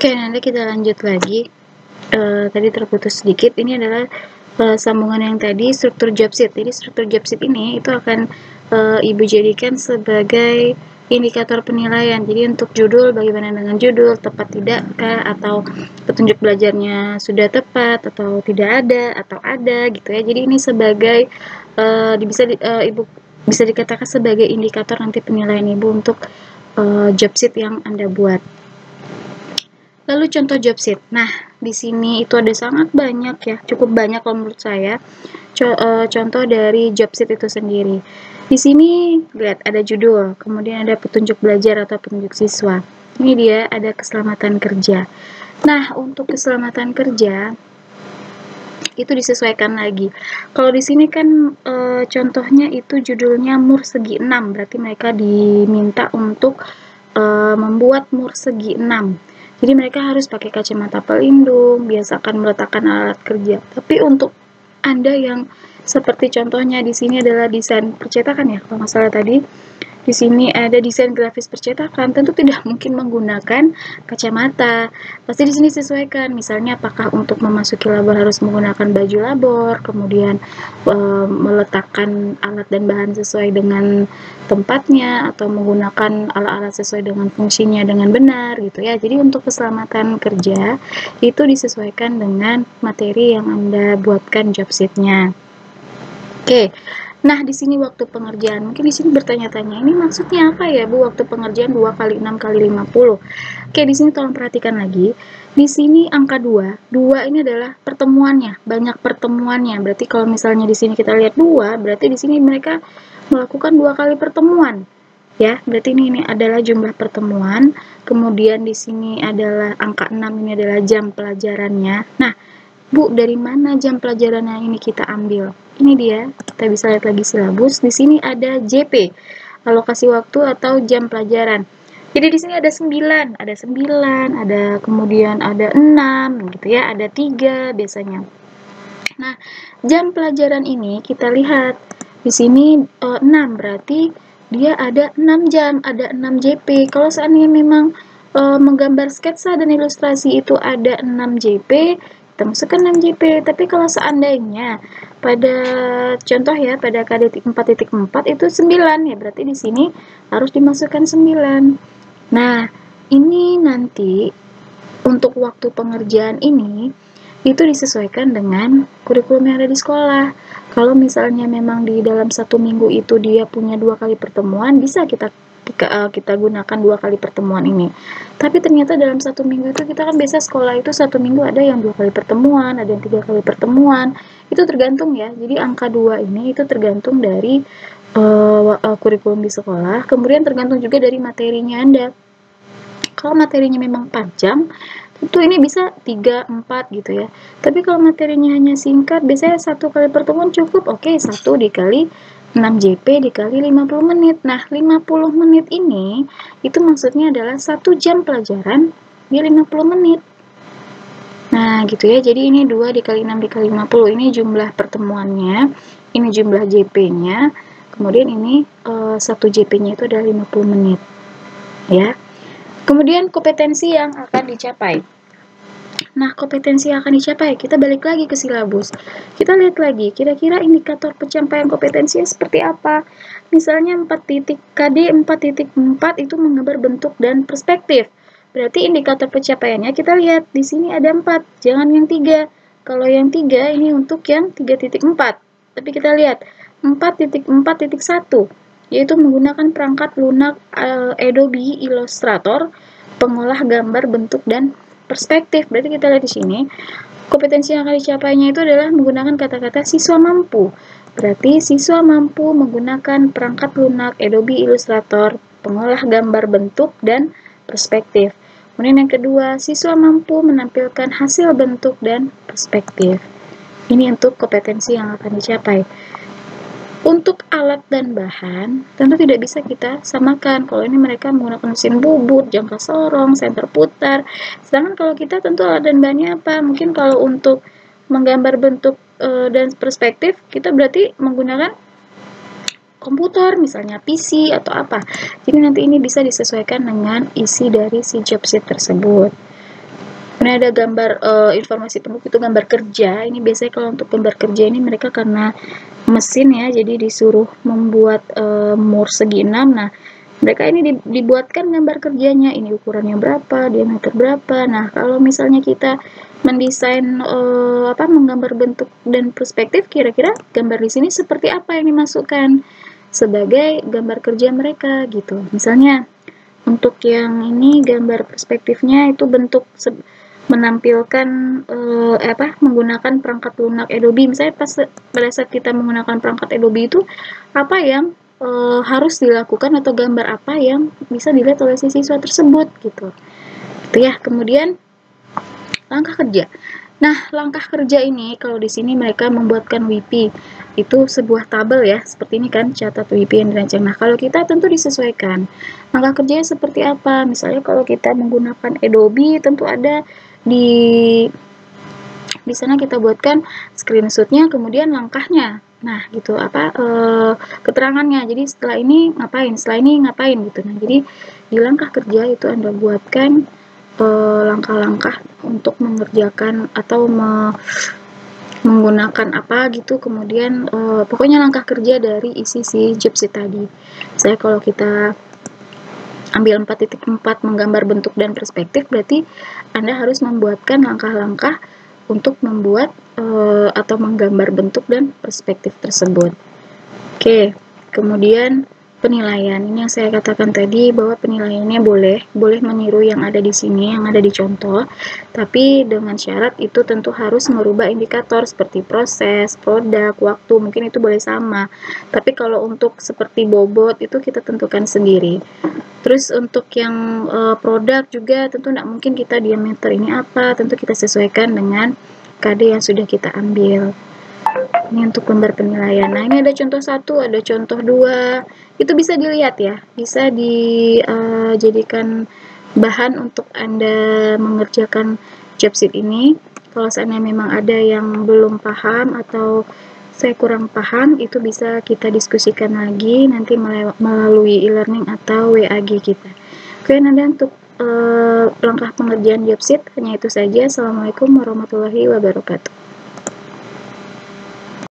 Oke, nanti kita lanjut lagi. Tadi terputus sedikit. Ini adalah sambungan yang tadi, struktur job sheet. Jadi struktur job sheet ini itu akan Ibu jadikan sebagai indikator penilaian. Jadi untuk judul, bagaimana dengan judul, tepat tidakkah, atau petunjuk belajarnya sudah tepat atau tidak ada, atau ada gitu ya. Jadi ini sebagai Ibu bisa dikatakan sebagai indikator nanti penilaian Ibu untuk job sheet yang Anda buat. Lalu contoh job sheet. Nah, di sini itu ada sangat banyak ya, cukup banyak kalau menurut saya. Contoh dari job sheet itu sendiri. Di sini lihat ada judul, kemudian ada petunjuk belajar atau petunjuk siswa. Ini dia ada keselamatan kerja. Nah, untuk keselamatan kerja itu disesuaikan lagi. Kalau di sini kan contohnya itu judulnya mur segi 6, berarti mereka diminta untuk membuat mur segi 6. Jadi mereka harus pakai kacamata pelindung, biasakan meletakkan alat kerja. Tapi untuk Anda yang seperti contohnya di sini adalah desain percetakan ya, kalau nggak salah tadi. Di sini ada desain grafis percetakan, tentu tidak mungkin menggunakan kacamata. Pasti di sini sesuaikan, misalnya apakah untuk memasuki labor harus menggunakan baju labor, kemudian meletakkan alat dan bahan sesuai dengan tempatnya, atau menggunakan alat-alat sesuai dengan fungsinya dengan benar gitu ya. Jadi untuk keselamatan kerja itu disesuaikan dengan materi yang Anda buatkan job sheet-nya. Oke. Nah, di sini waktu pengerjaan, mungkin di sini bertanya-tanya, ini maksudnya apa ya, Bu, waktu pengerjaan 2 kali 6 kali 50? Oke, di sini tolong perhatikan lagi. Di sini angka 2 ini adalah pertemuannya, banyak pertemuannya. Berarti kalau misalnya di sini kita lihat 2, berarti di sini mereka melakukan 2 kali pertemuan. Ya, berarti ini adalah jumlah pertemuan. Kemudian di sini adalah angka 6, ini adalah jam pelajarannya. Nah, Bu, dari mana jam pelajarannya ini kita ambil? Ini dia, kita bisa lihat lagi silabus. Di sini ada JP, alokasi waktu atau jam pelajaran. Jadi di sini ada 9, ada kemudian ada 6 gitu ya, ada 3 biasanya. Nah, jam pelajaran ini kita lihat di sini 6, berarti dia ada 6 jam, ada 6 JP. Kalau seandainya memang menggambar sketsa dan ilustrasi itu ada 6 JP, kita masukkan 6 JP. Tapi kalau seandainya pada contoh ya, pada KD 4.4 itu 9 ya, berarti di sini harus dimasukkan 9. Nah, ini nanti untuk waktu pengerjaan ini itu disesuaikan dengan kurikulum yang ada di sekolah. Kalau misalnya memang di dalam 1 minggu itu dia punya 2 kali pertemuan, bisa kita gunakan 2 kali pertemuan ini. Tapi ternyata dalam 1 minggu itu kita kan biasa sekolah itu 1 minggu ada yang 2 kali pertemuan, ada yang 3 kali pertemuan. Itu tergantung ya. Jadi angka 2 ini itu tergantung dari kurikulum di sekolah, kemudian tergantung juga dari materinya Anda. Kalau materinya memang panjang, tentu ini bisa 3, 4 gitu ya. Tapi kalau materinya hanya singkat, biasanya 1 kali pertemuan cukup. Oke, 1 dikali 6 JP dikali 50 menit. Nah, 50 menit ini, itu maksudnya adalah 1 jam pelajaran, dia 50 menit. Nah, gitu ya. Jadi ini 2 dikali 6 dikali 50. Ini jumlah pertemuannya, ini jumlah JP-nya. Kemudian ini 1 JP-nya itu adalah 50 menit. Ya. Kemudian kompetensi yang akan dicapai. Nah, kompetensi yang akan dicapai, kita balik lagi ke silabus. Kita lihat lagi, kira-kira indikator pencapaian kompetensinya seperti apa. Misalnya KD 4.4 itu menggambar bentuk dan perspektif. Berarti indikator pencapaiannya kita lihat, di sini ada 4, jangan yang 3. Kalau yang 3 ini untuk yang 3.4. Tapi kita lihat, 4.4.1. Yaitu menggunakan perangkat lunak Adobe Illustrator, pengolah gambar, bentuk, dan perspektif. Berarti kita lihat di sini, kompetensi yang akan dicapainya itu adalah menggunakan kata-kata siswa mampu. Berarti siswa mampu menggunakan perangkat lunak Adobe Illustrator, pengolah gambar, bentuk, dan perspektif. Kemudian yang kedua, siswa mampu menampilkan hasil bentuk dan perspektif. Ini untuk kompetensi yang akan dicapai. Untuk alat dan bahan, tentu tidak bisa kita samakan. Kalau ini mereka menggunakan mesin bubut, jangka sorong, senter putar. Sedangkan kalau kita tentu alat dan bahannya apa? Mungkin kalau untuk menggambar bentuk dan perspektif, kita berarti menggunakan komputer, misalnya PC atau apa. Jadi nanti ini bisa disesuaikan dengan isi dari si job sheet tersebut. Kemudian ada gambar informasi penduduk, itu gambar kerja. Ini biasanya kalau untuk gambar kerja ini mereka karena mesin ya, jadi disuruh membuat mur segi 6. Nah, mereka ini dibuatkan gambar kerjanya, ini ukurannya berapa, diameter berapa. Nah, kalau misalnya kita mendesain menggambar bentuk dan perspektif, kira-kira gambar di sini seperti apa yang dimasukkan sebagai gambar kerja mereka gitu. Misalnya untuk yang ini gambar perspektifnya itu bentuk menampilkan menggunakan perangkat lunak Adobe. Misalnya pada saat kita menggunakan perangkat Adobe itu apa yang harus dilakukan atau gambar apa yang bisa dilihat oleh si siswa tersebut gitu. Itu ya. Kemudian langkah kerja. Nah, langkah kerja ini kalau di sini mereka membuatkan WP. Itu sebuah tabel ya, seperti ini kan, catat WP yang dirancang. Nah, kalau kita tentu disesuaikan. Langkah kerjanya seperti apa? Misalnya kalau kita menggunakan Adobe, tentu ada di sana kita buatkan screenshotnya, kemudian langkahnya. Nah, gitu keterangannya. Jadi setelah ini ngapain, setelah ini ngapain gitu. Nah, jadi di langkah kerja itu Anda buatkan langkah-langkah untuk mengerjakan atau menggunakan apa gitu. Kemudian pokoknya langkah kerja dari isi si job sheet tadi. Saya kalau kita ambil 4.4 menggambar bentuk dan perspektif, berarti Anda harus membuatkan langkah-langkah untuk membuat atau menggambar bentuk dan perspektif tersebut. Oke, kemudian penilaian. Ini yang saya katakan tadi bahwa penilaiannya boleh meniru yang ada di sini, yang ada di contoh, tapi dengan syarat itu tentu harus merubah indikator seperti proses, produk, waktu, mungkin itu boleh sama. Tapi kalau untuk seperti bobot itu kita tentukan sendiri. Terus untuk yang produk juga tentu tidak mungkin kita diameter ini apa, tentu kita sesuaikan dengan KD yang sudah kita ambil. Ini untuk gambar penilaian. Nah, ini ada contoh 1, ada contoh 2. Itu bisa dilihat ya, bisa dijadikan bahan untuk Anda mengerjakan job sheet ini. Kalau seandainya memang ada yang belum paham atau saya kurang paham, itu bisa kita diskusikan lagi nanti melalui e-learning atau WAG kita. Oke, nanti untuk langkah pengerjaan job sheet hanya itu saja. Assalamualaikum warahmatullahi wabarakatuh.